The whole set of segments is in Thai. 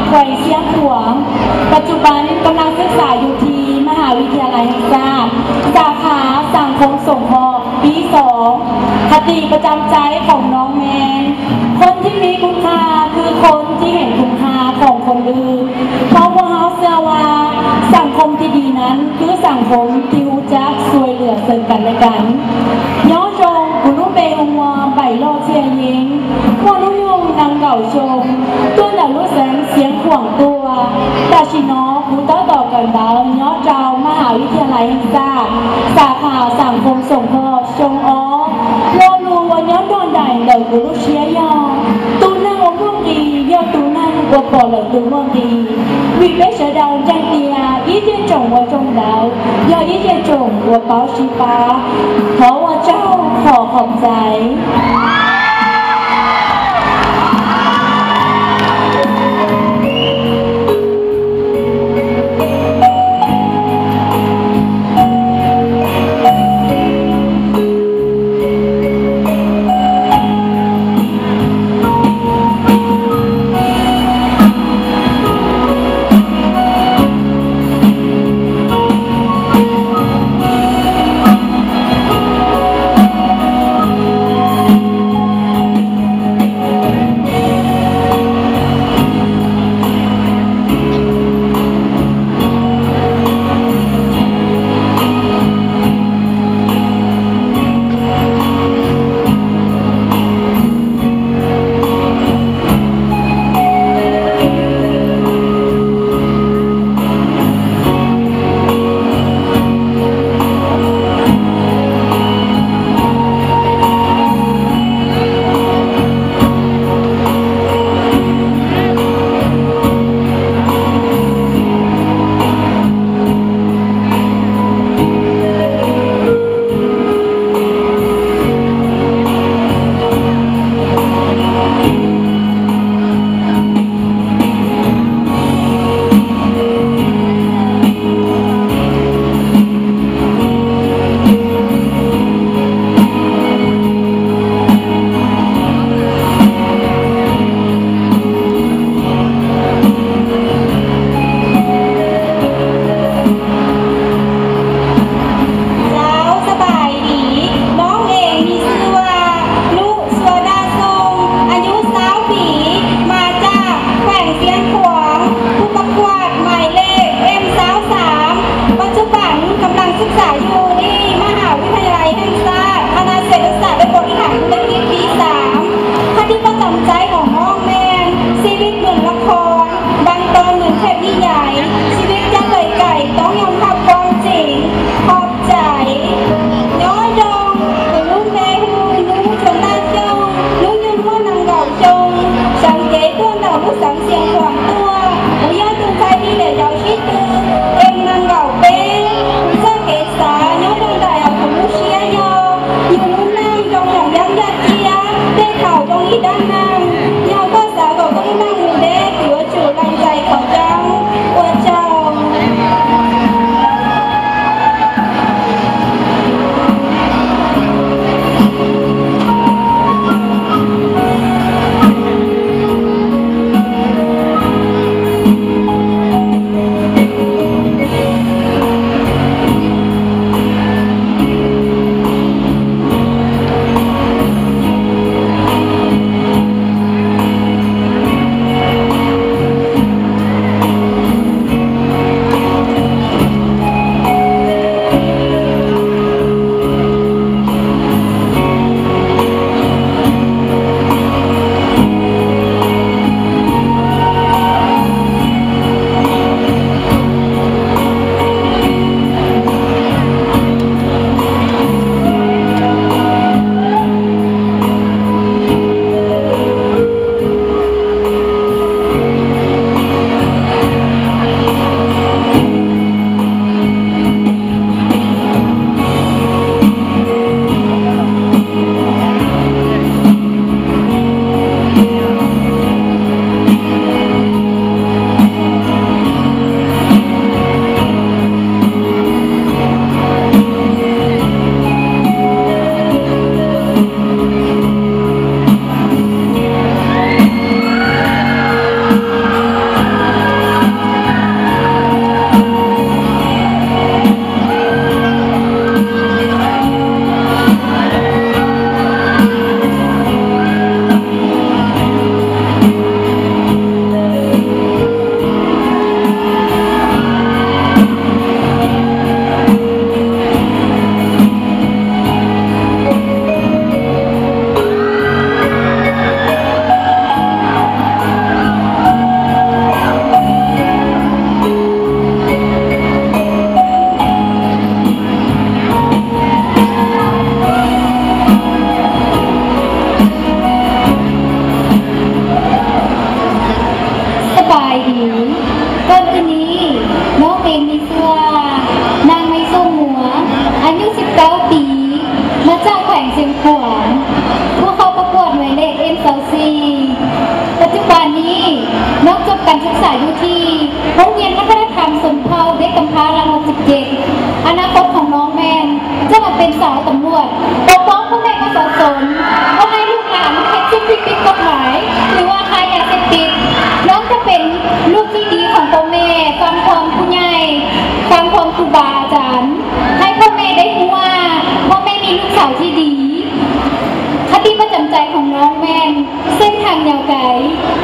แขวงเชียงขวางปัจจุบันกำลังศึกษาอยู่ที่มหาวิทยาลัยแห่งชาติสาขาสังคมสงเคราะห์ปี 2คติประจำใจของน้องแมนคนที่มีคุณค่าคือคนที่เห็นคุณค่าของคนอื่นเพราะว่าเขาเชื่อว่าสังคมที่ดีนั้นคือสังคมที่รู้จักช่วยเหลือซึ่งกันและกันย้อนจงกุลุเปงวาใบโลเชียยิงวานุยงนางเก่าชมตัวหนังรู้แสงเสียงขวางตัวตาชิโนผู้ต่อกันดาวย้อนเจ้ามหาวิทยาลัยแห่งชาติสาขาสังคมสงเคราะห์ชงอ้อโลลูวันย้อนดอนใดเดินกุลุเชียยองตูนั่งว่าม่วงดีเยอะตูนั่งว่าปอเหลือตูม่วงดีวิเวชดาวจังเตียยี่เจจงว่าจงดาวยอยี่เจจงว่าเปาชีปาเพราะว่าเจ้าขอขอบใจ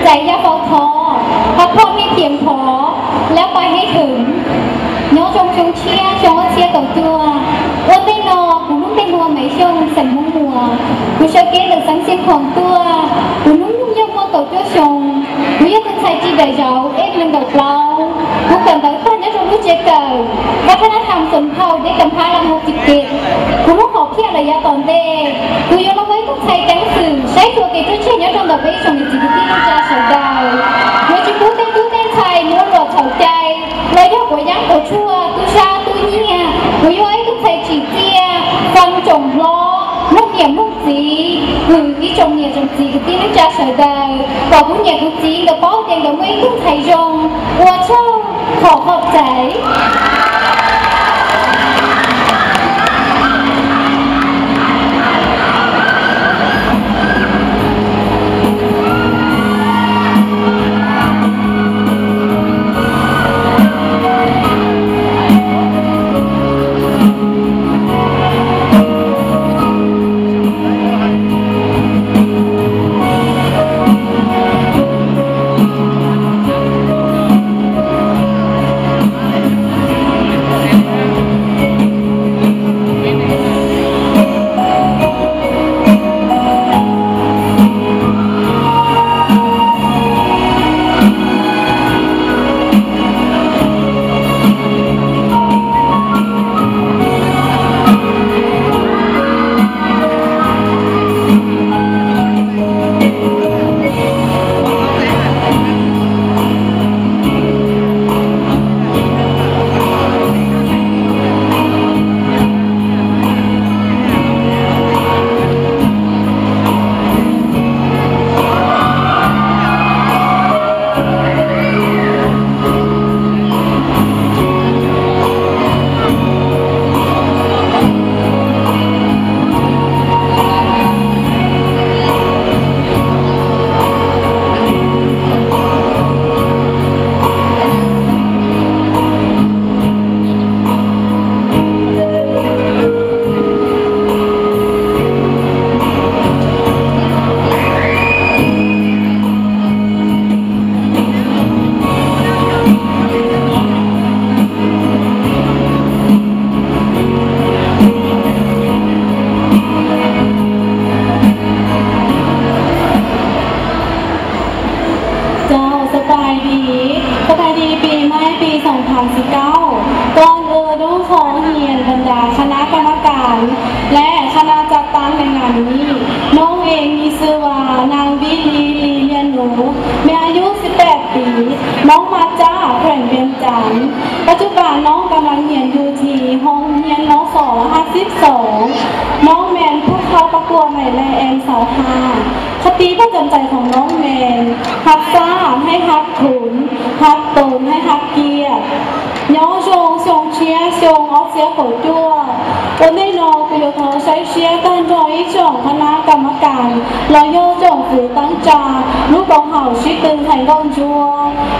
ใจอย่าเฝ้าท้อพักผ่อนให้เพียงพอแล้วไปให้ถึงnhớ trong chia trong chia cầu chùa ôn tên nọ cũng lúc tên mùa mấy trong sầm mông mùa cũng cho kế được sáng sinh khoảng tua cũng lúc nhung nhung mơ cầu chùa sông cũng nhớ con trai chi đại giàu ép lên đầu lâu cũng cần tới ta nhớ trong lúc chế cầu và khả năng làm sầm thâu để cầm hai làm một dịch kiện cũng lúc học kia là gia toàn đê cũng nhớ nó với con trai trắng sử sáng chùa kể cho nhớ trong đầu bấy trong dịch dịch tiên cha sầu đào nhớ chỉ cú tên trai mua đồ thầu trai lời nhớ của nhắn của chùa tu sa tu nhia với ấy tu thầy chỉ tia phân trồng lo lúc nhẹ lúc gì ý trồng nhẹ trồng gì cái tiếng cha sợi đời và cũng nhẹ cũng gì được có tiền được mấy tu thầy rồng qua châu khổ hợp giảiก่อนต้องขอเฮียนบรรดาคณะกรรมการและคณะจัดตั้งในงานนี้น้องเองมีชื่อว่านางวิลีลีเลียนหนูมีอายุ18 ปีน้องมาจากแขวงเวียงจันทร์ปัจจุบันน้องกำลังเรียนอยู่ที่ห้องเรียนนศ52น้องแมนผู้เข้าประกวดใหม่และแอนสาว5คติประจำใจของน้องแมนฮักซ่าให้ฮักขุนฮักตนให้ฮักเกียรติnhớ sông chia sông ốc xé khẩu chuaวันนี้น้องไปอยู่ทางใช้เชียร์กันโดยจ่องคณะกรรมการรอยย่อจ่องฝืนตั้งจ่าลูกบองเห่าชิดตึงไทยกองจัว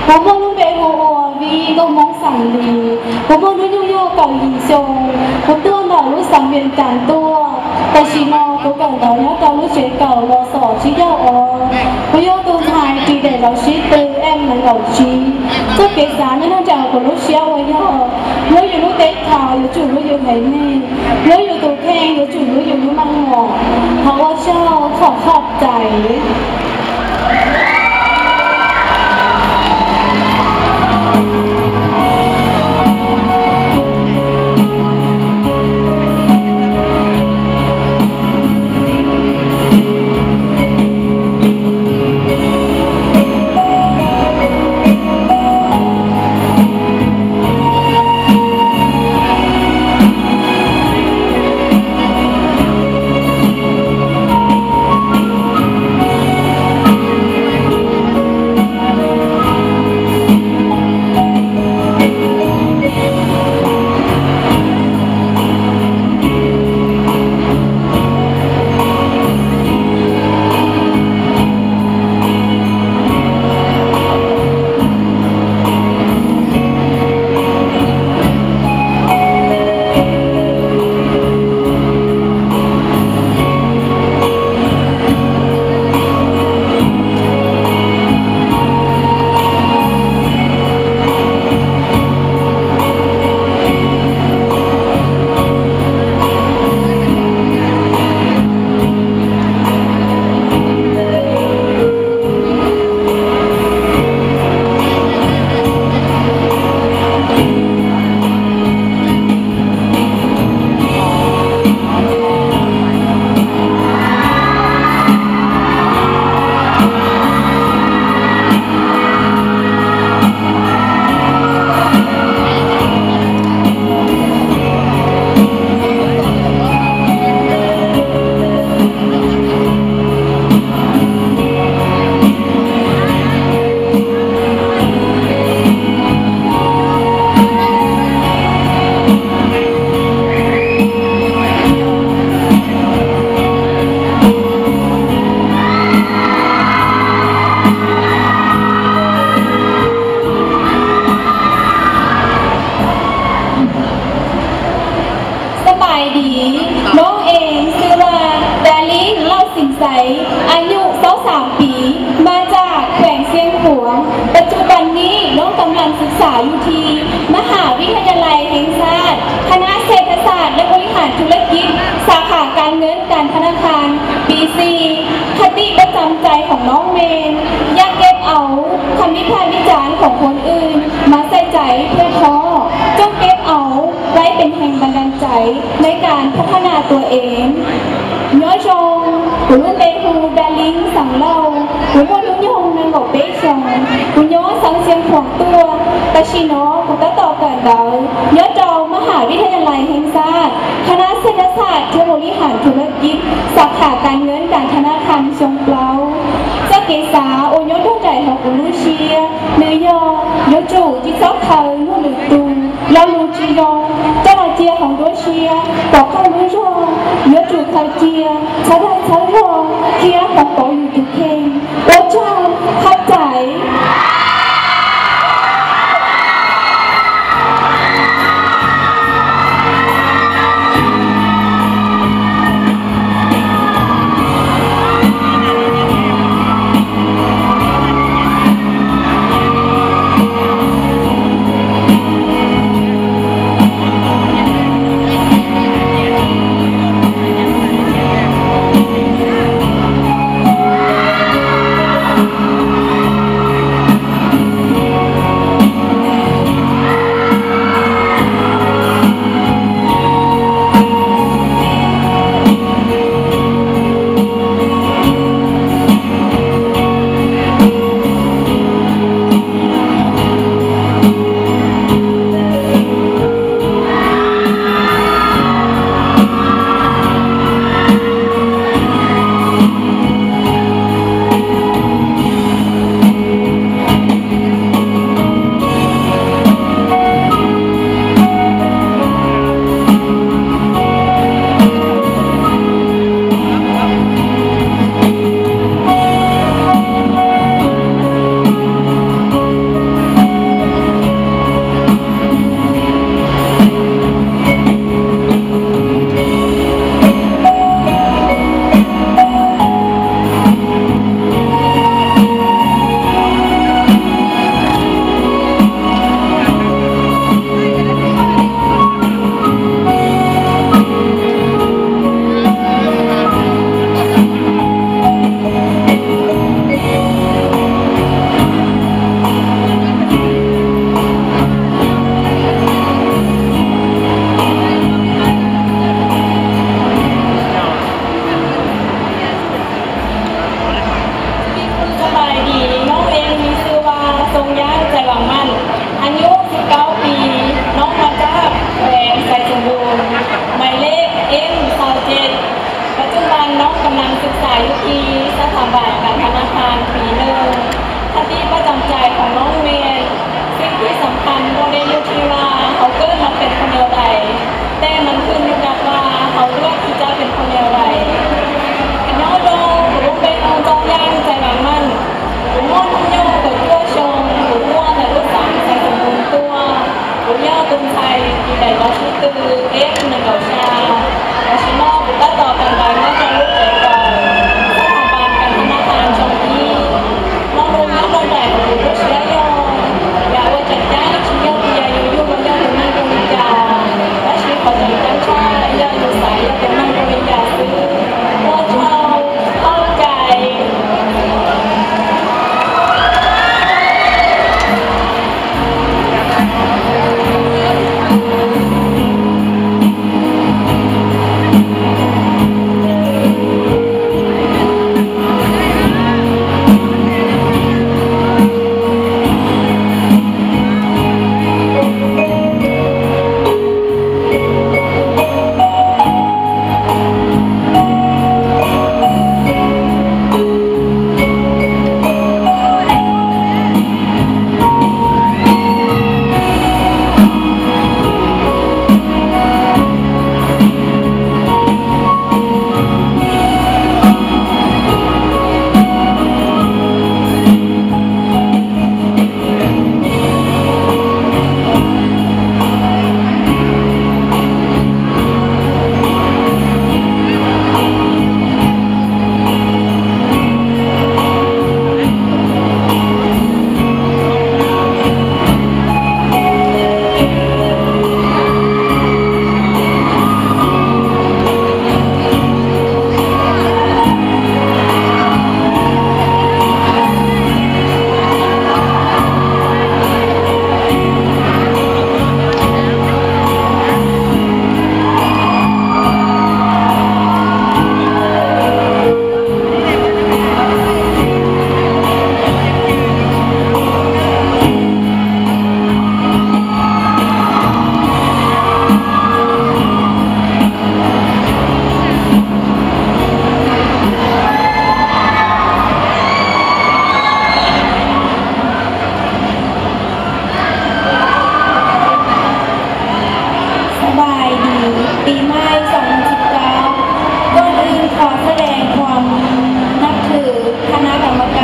ผมว่าลูกเบลหัววีก็มองสั่งดีผมว่าลูกโยเก่าหยีชงผมตัวหน่อลูกสังเวียนการตัวแต่ชีนอก็เก่าเก่าเนี้ยเก่าลูกเฉยเก่ารอสอชี้ย่ออผมโยตัวไทยตีเด็ดเราชิดตึงแอมเหมือนเก่าชี้เจ้าเกศาไม่น่าจะกับลูกเชียวไว้ย่อnếu như lúc tết thảo有主lúc有thấy nè nếu như tổ khen có chủ lúc有mang ngỏ họ có cho khỏ khọp chảy ศึกษาอยู่ที่มหาวิทยาลัยแห่งชาติคณะเศรษฐศาสตร์และบริหารธุรกิจสาขาการเงินการธนาคารปี4คติประจำใจของน้องเมนอยากเก็บเอาคำวิพากษ์วิจารณ์ของคนอื่นมาใส่ใจเพื่อท้อจงเก็บเอาไว้เป็นแห่งบันดาลใจในการพัฒนาตัวเองnhớ chồng của luôn bê hù đa linh sẵn lâu của một lúc nhung nên gọc bê chồng của nhớ sáng xiên khoảng tua ta chỉ nó của ta tỏ cả đời nhớ trâuมหาวิทยาลัยแห่งชาติคณะเศรษฐศาสตร์เทคโนโลยีธุรกิจสาขาการเงินการธนาคารชงเปล่าจะเกษาโอnhớทุกใจของcủaลูเชียเนื้อยอnhớ chủที่ชอบเธอนู่นหรือตูเราลูจียองเจ้าเจียของด้วยเชียบอกเขารู้ชงnhớ chủ thầy chia cháu đại cháu hồ kia cóอยู่ทุกเพลงโอ้เจ้าเข้าใจ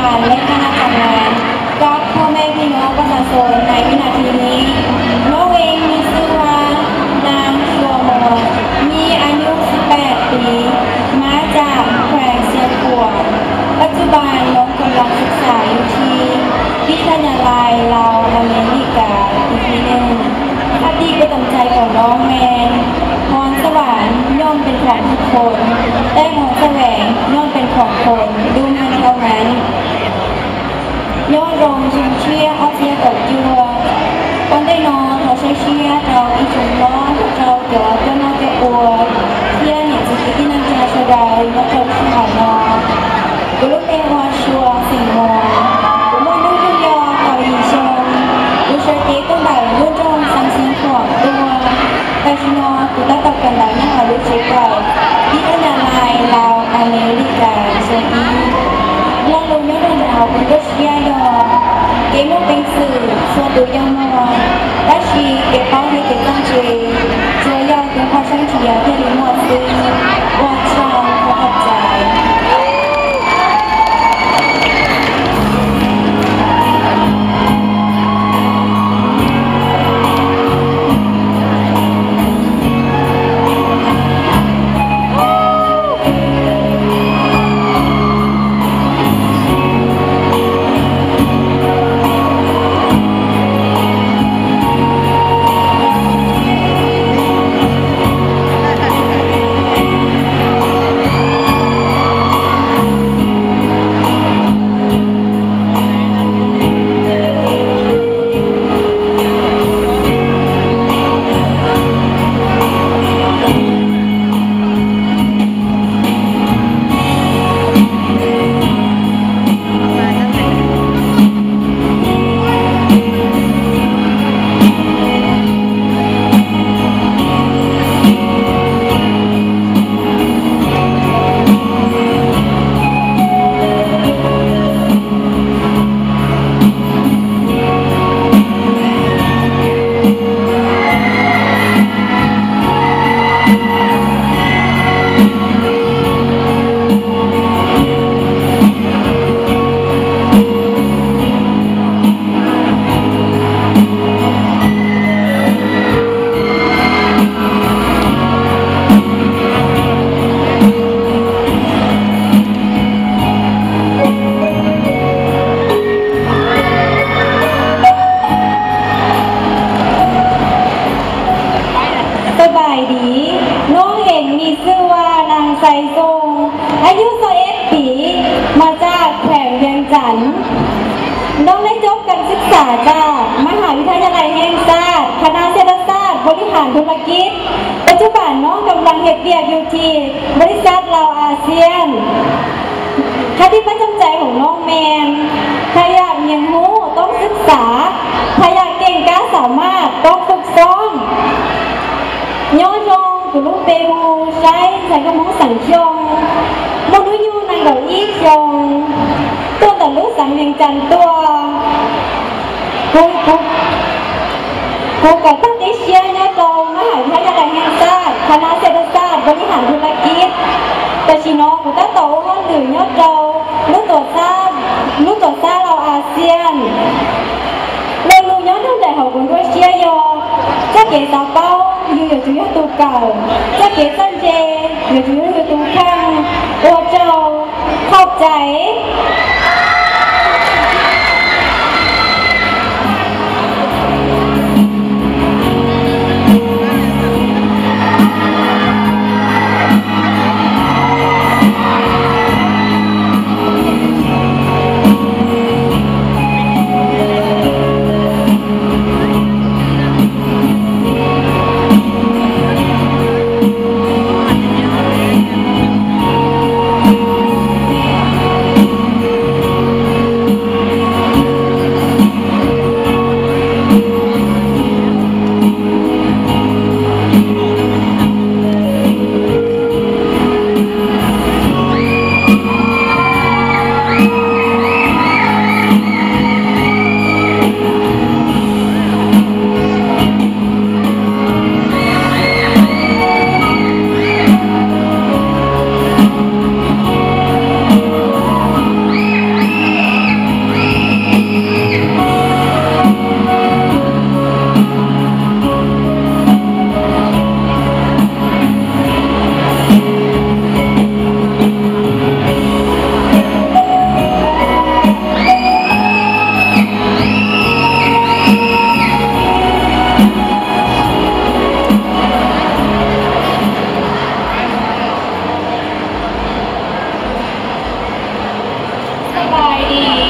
การและคณะทำงานกับพ่อแม่พี่น้องประชาชนในวินาทีนี้น้องเองมีชื่อว่านางชัวมอมีอายุ 18 ปี มาจากแขวงเชียงขวางปัจจุบันน้องกำลังศึกษาอยู่ที่วิทยาลัยลาวอเมริกาอีกทีหนึ่งคติประจำใจของน้องแมนพรสวรรค์ย่อมเป็นของทุกคนแต่พรแสวงย่อมเป็นของคนดูมันเท่านั้นยอดรองชิงเชียเอาเชียกับจัวcon đây nó sẽ chia trâu đi chúng nó trâu chở cho nó cho ua chia những sự kỹ năng cho sau đời nó trâu không phải nó của lúc em hoa xua xình mò của mỗi lúc lý do tàu gì xong của sở tế con bảy luôn trong sáng sinh khoảng tua tại vì nó của ta tập cần đánh nhau ở lúc chế cầu đi ở nhà này Lào America sẽ đi lo lâu nhớ đơn đạo của đất chia đó kế một bên sự xua từ nhau mò đã chỉ kế bao nhiêu kế con chế chưa giao tiếng hoa sáng chỉ ở thiên lý mùa sinh qua trong và học dài น้องได้จบการศึกษาจากมหาวิทยาลัยแห่งชาติคณะเศรษฐศาสตร์บริหารธุรกิจปัจจุบันน้องกำลังเฮ็ดเวียกอยู่ที่บริษัทลาวอาเซียนคติประจำใจของน้องแมนถ้าอยากเรียนรู้ต้องศึกษาถ้าอยากเก่งกล้าสามารถต้องฝึกซ้อมย้อนยองกุลุเปรูใช้กระมองสังชงมนุษย์ยูนางเกาอี้ชงตัวแต่ลูกสังเวียงจันทร์ตัวกูกับตั้งแต่เชียร์เนี่ยโตมหาวิทยาลัยแห่งชาติคณะเศรษฐศาสตร์บริหารธุรกิจแต่ชิโนกูตั้งโตห้องดื่มยอดโตลูกตัวซ่าเราอาเซียนเรียนรู้ย้อนดูแต่หอคุณก็เชียร์ยอจะเก๋สาวเป้าอยู่จุยตัวเก่าจะเก๋สั้นเจอยู่จุยตัวข้างตัวเจ้าขอบใจ ายดี